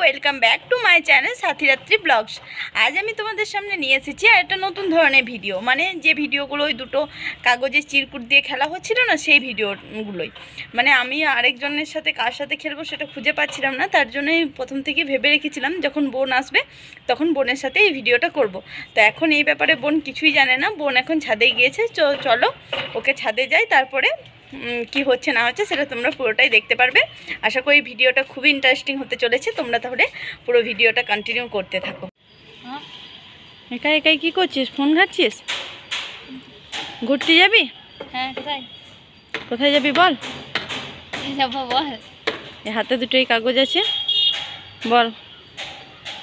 Welcome back to my channel সাথীরাত্রি vlogs. আজ আমি তোমাদের সামনে নিয়ে এসেছি আর একটা নতুন ধরনের ভিডিও, মানে যে ভিডিওগুলো ওই দুটো কাগজের চিরকুট দিয়ে খেলা হচ্ছিল না, সেই ভিডিওগুলোই। মানে আমি আরেকজনের সাথে কার সাথে খেলবো সেটা খুঁজে পাচ্ছিলাম না, তার জন্যই প্রথম থেকে ভেবে রেখেছিলাম যখন বোন আসবে তখন বোনের সাথে এই ভিডিওটা করব। তো এখন এই ব্যাপারে বোন কিছুই জানে না, বোন এখন ছাদে গিয়েছে। চলো ওকে ছাদে যাই, তারপরে কি হচ্ছে না হচ্ছে সেটা তোমরা পুরোটাই দেখতে পারবে। আশা করি ভিডিওটা খুবই ইন্টারেস্টিং হতে চলেছে, তোমরা তাহলে পুরো ভিডিওটা কন্টিনিউ করতে থাকো। একাই একাই কী করছিস? ফোন ঘাটছিস? ঘুরতে যাবি? হ্যাঁ। কোথায় কোথায় যাবি বল? যাবো বল। হাতে দুটোই কাগজ আছে, বল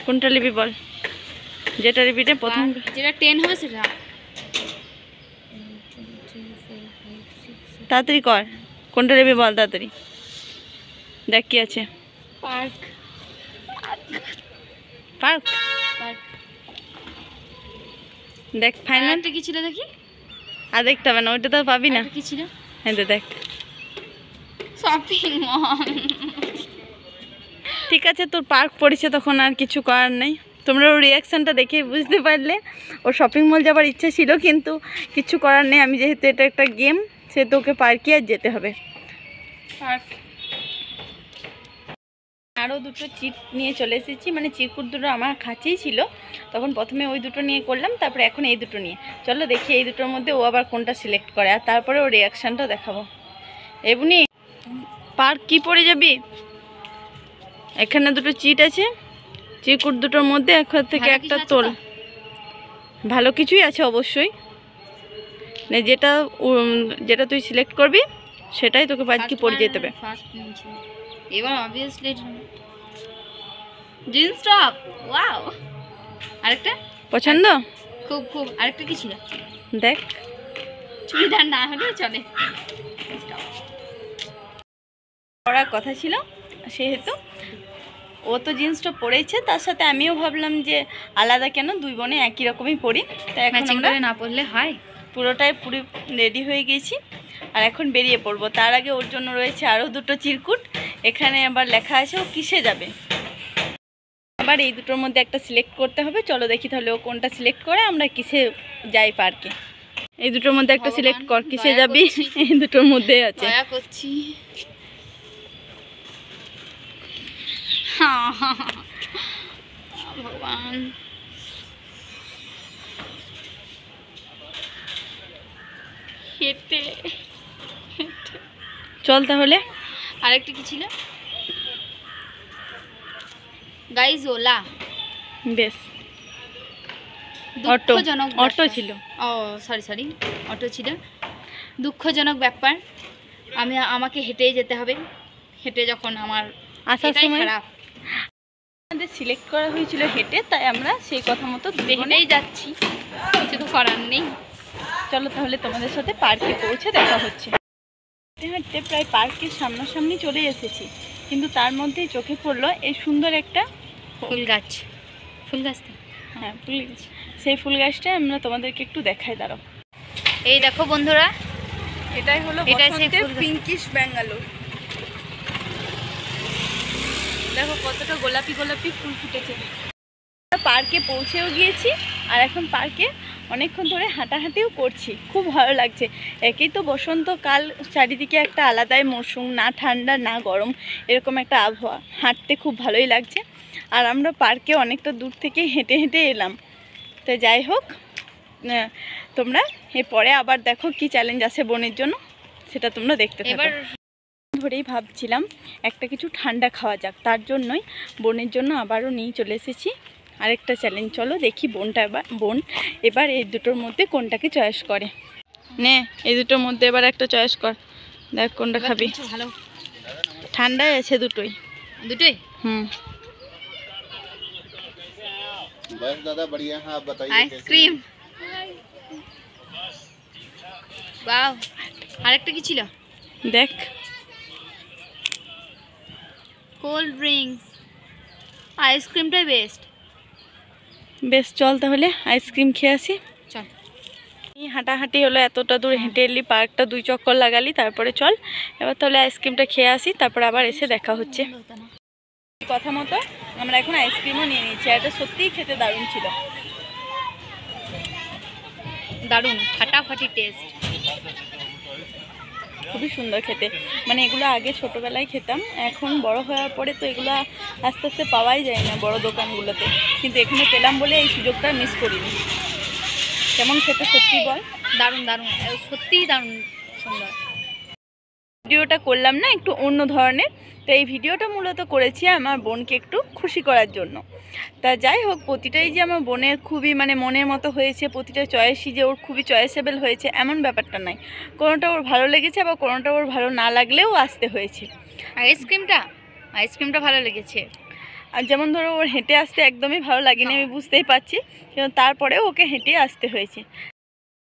কোনটা নিবি বল। যেটা নিবি রে প্রথম, যেটা 10 হবে সেটা। তাড়াতাড়ি কর, কোনটা নিবি বল তাড়াতাড়ি। দেখ কি আছে। পার্ক। পার্ক দেখ ফাইনাল। একটা কি ছিল দেখি? আর দেখতে হবে না, ওইটা তো পাবি না। কি ছিল? হ্যাঁ তো দেখ। Shopping mall. ঠিক আছে, তোর পার্ক পড়েছে তখন আর কিছু করার নেই। তোমরা ওর রিয়াকশানটা দেখে বুঝতে পারলে ওর শপিং মল যাবার ইচ্ছা ছিল, কিন্তু কিছু করার নেই। আমি যেহেতু এটা একটা গেম, সেহেতু ওকে পার্কে আর যেতে হবে। পার্ক। আরও দুটো চিট নিয়ে চলে এসেছি, মানে চিরকুট দুটো আমার কাছেই ছিল, তখন প্রথমে ওই দুটো নিয়ে করলাম, তারপরে এখন এই দুটো নিয়ে। চলো দেখি এই দুটোর মধ্যে ও আবার কোনটা সিলেক্ট করে, আর তারপরে ওর রিয়াকশানটা দেখাবো। এমনি পার্ক কি পড়ে যাবি? এখানে দুটো চিট আছে, চিরকুট দুটোর মধ্যে এখন থেকে একটা তোল। ভালো কিছুই আছে অবশ্যই, যেটা যেটা তুই সিলেক্ট করবি সেটাই তোকে পার্কে পড়ে যেতে হবে। এবার অবভিয়াসলি জিন্স টপ। ওয়াও। আরেকটা পছন্দ? খুব খুব। আরেকটা কি ছিল দেখ। চুড়িদার না হলেও চলে। পরার কথা ছিল, সেহেতু ও তো জিন্সটা পরেছে, তার সাথে আমিও ভাবলাম যে আলাদা কেন, দুই বোনে একই রকমই পরি। তাই এখন আমরা না পরলে হয়। পুরোটাই রেডি হয়ে গেছি আর এখন বেরিয়ে পড়বো। তার আগে ওর জন্য রয়েছে আরও দুটো চিরকুট। এখানে আবার লেখা আছে ও কিসে যাবে। আবার এই দুটোর মধ্যে একটা সিলেক্ট করতে হবে। চলো দেখি তাহলে ও কোনটা সিলেক্ট করে, আমরা কিসে যাই পার্কে। এই দুটোর মধ্যে একটা সিলেক্ট কর, কিসে যাবি। এই দুটোর মধ্যে আছে। দয়া করছি। ভগবান। হেঁটে চল তাহলে। আরেকটা কি ছিল গাইজ? ওলা। বেশ, দুঃখজনক অটো ছিল। ও সরি অটো ছিল। দুঃখজনক ব্যাপার, আমাকে হেঁটেই যেতে হবে। হেঁটে যখন আমার আসার সময় খারাপ। আমাদের সিলেক্ট করা হয়েছিল হেঁটে, তাই আমরা সেই কথা মতো হেঁটেই যাচ্ছি, কিছু তো করার নেই। চলো তাহলে তোমাদের সাথে পার্কে পৌঁছে দেখা হচ্ছে। হাঁটতে হাঁটতে প্রায় পার্কের সামনাসামনি চলে এসেছি, কিন্তু তার মধ্যেই চোখে পড়লো এই সুন্দর একটা ফুল গাছ। ফুল গাছ তো, হ্যাঁ ফুল গাছ। সেই ফুল গাছটা আমরা তোমাদেরকে একটু দেখাই, দাঁড়াও। এই দেখো বন্ধুরা, এটাই হলো বসন্তের পিঙ্কিশ ব্যাঙ্গালোর। দেখো কতটা গোলাপি গোলাপি ফুল ফুটেছে। পার্কে পৌঁছেও গিয়েছি আর এখন পার্কে অনেকক্ষণ ধরে হাঁটাহাঁটিও করছি, খুব ভালো লাগছে। একেই তো বসন্তকাল, চারিদিকে একটা আলাদাই মরশুম, না ঠান্ডা না গরম, এরকম একটা আবহাওয়া। হাঁটতে খুব ভালোই লাগছে। আর আমরা পার্কে অনেকটা দূর থেকে হেঁটে হেঁটে এলাম। তো যাই হোক, তোমরা এরপরে আবার দেখো কি চ্যালেঞ্জ আছে বোনের জন্য, সেটা তোমরা দেখতে থাকো। ধরেই ভাবছিলাম একটা কিছু ঠান্ডা খাওয়া যাক, তার জন্যই বোনের জন্য আবারও নিয়ে চলে এসেছি আরেকটা চ্যালেঞ্জ। চলো দেখি বোন এবার এই দুটোর মধ্যে কোনটাকে চয়েস করে। নে এই দুটোর মধ্যে এবার একটা চয়েস কর, দেখ কোনটা খাবি। ভালো ঠান্ডাই আছে দুটোই। দুটোই? बस दादा बढ़िया है, आप बताइए। आइसक्रीम। वाओ। আরেকটা কি ছিল দেখ। Cold drinks. আইসক্রিমটাই বেস্ট। বেশ চল তাহলে আইসক্রিম খেয়ে আসি। চল। হাঁটাহাঁটি হলো, এতটা দূর হেঁটে এলি, পার্কটা 2 চক্কর লাগালি, তারপরে চল এবার তাহলে আইসক্রিমটা খেয়ে আসি, তারপরে আবার এসে দেখা হচ্ছে। কথা মতো আমরা এখন আইসক্রিমও নিয়ে নিচ্ছি। আর এটা সত্যিই খেতে দারুণ ছিল, দারুণ ফাটাফাটি টেস্ট। খুবই সুন্দর খেতে। মানে এগুলো আগে ছোটোবেলায় খেতাম, এখন বড় হওয়ার পরে তো এগুলো আস্তে আস্তে পাওয়াই যায় না বড় দোকানগুলোতে, কিন্তু এখানে পেলাম বলে এই সুযোগটা মিস করিনি। কেমন খেতে সত্যি বল? দারুণ দারুণ, সত্যিই দারুণ সুন্দর। ভিডিওটা করলাম না একটু অন্য ধরনের, তো এই ভিডিওটা মূলত করেছি আমার বোনকে একটু খুশি করার জন্য। তা যাই হোক, প্রতিটাই যে আমার বোনের খুবই মানে মনের মতো হয়েছে, প্রতিটা চয়েসই যে ওর খুবই চয়েসেবল হয়েছে এমন ব্যাপারটা নাই। কোনোটা ওর ভালো লেগেছে, আবার কোনোটা ওর ভালো না লাগলেও আসতে হয়েছে। আইসক্রিমটা ভালো লেগেছে। আর যেমন ধরো ওর হেঁটে আসতে একদমই ভালো লাগেনি, আমি বুঝতেই পারছি, কিন্তু তারপরেও ওকে হেঁটে আসতে হয়েছে।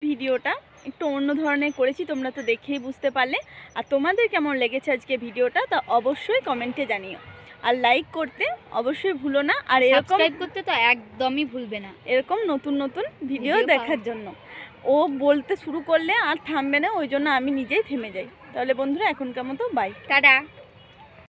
ভিডিওটা একটু অন্য ধরনের করেছি, তোমরা তো দেখেই বুঝতে পারলে। আর তোমাদের কেমন লেগেছে আজকে ভিডিওটা তা অবশ্যই কমেন্টে জানিও, আর লাইক করতে অবশ্যই ভুলো না। আর এরকম সাবস্ক্রাইব করতে তো একদমই ভুলবে না, এরকম নতুন নতুন ভিডিও ভিডিও দেখার জন্য। ও বলতে শুরু করলে আর থামবে না, ওই জন্য আমি নিজেই থেমে যাই। তাহলে বন্ধুরা এখনকার মতো বাই, টাটা।